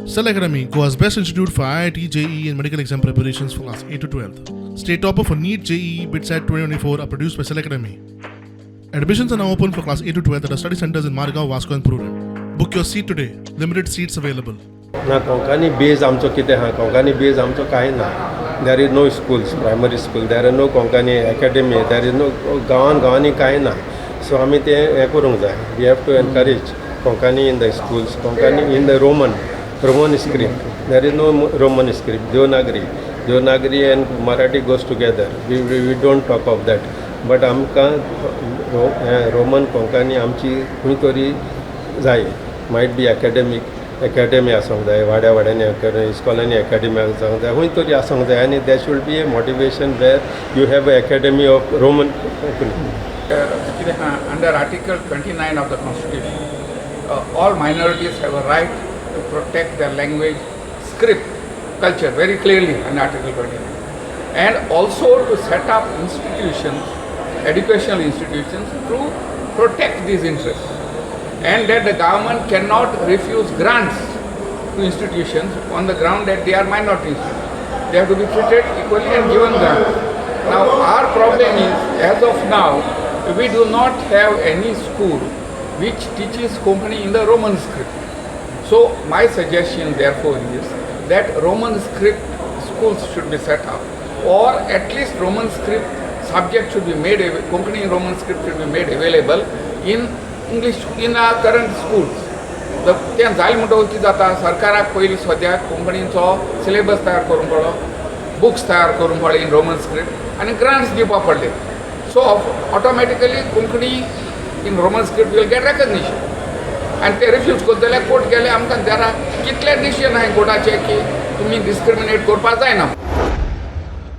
Cell Academy, Goa's best institute for IIT, JEE and medical exam preparations for class 8 to 12th. State topper for NEET, JEE, BITSAT 2024 are produced by Cell Academy. Admissions are now open for class 8 to 12th at our study centers in Margao, Vasco and Prudent. Book your seat today. Limited seats available. ना Konkani beige आमचो कितें आहा Konkani beige आमचो कांय ना. There is no schools primary school there is no Konkani academy there is no गांवांनी कांय ना. सो आमी तें हें करूंक जाय. We have to encourage Konkani in the schools Konkani in the Roman script. There is no Roman script Devanagari and Marathi goes together. We don't talk of that but आमकां Roman Konkani आमची खंय तरी जाय. मायट बी अकॅडमी आसूंक जाय वाड्यांनी इस्कॉलांनी अकॅडमी आसूंक जाय खंय तरी आसूंक जाय आनी that should be a motivation where you have a academy of Roman Konkani. Under Article 29 of the Constitution, all minorities have a right to protect their language, script, culture very clearly in Article 29, and also to set up institutions, educational institutions to protect these interests, and that the government cannot refuse grants to institutions on the ground that they are minority institutions. They have to be treated equally and given grants. Now our problem is, as of now, we do not have any school which teaches Konkani in the Roman script. So my suggestion therefore is that Roman script schools should be set up, or at least Roman script subject should be made, Konkani in Roman script should be made available in English in our current schools. तें जालें म्हणटकूच कितें जाता, सरकाराक पयलीं सद्याक कोंकणीचो syllabus तयार करूंक पडलो, बुक्स तयार करूंक पडले इन रोमन स्क्रिप्ट आनी ग्रांट्स दिवपाक पडले. So automatically Konkani in Roman script will get recognition. And they refuse करता जाल्यार कोर्ट गेले आमकां देरा कितले डिसिजन आहाय कोर्टाचे की तुमी डिस्क्रिमिनेट करपाक जायना.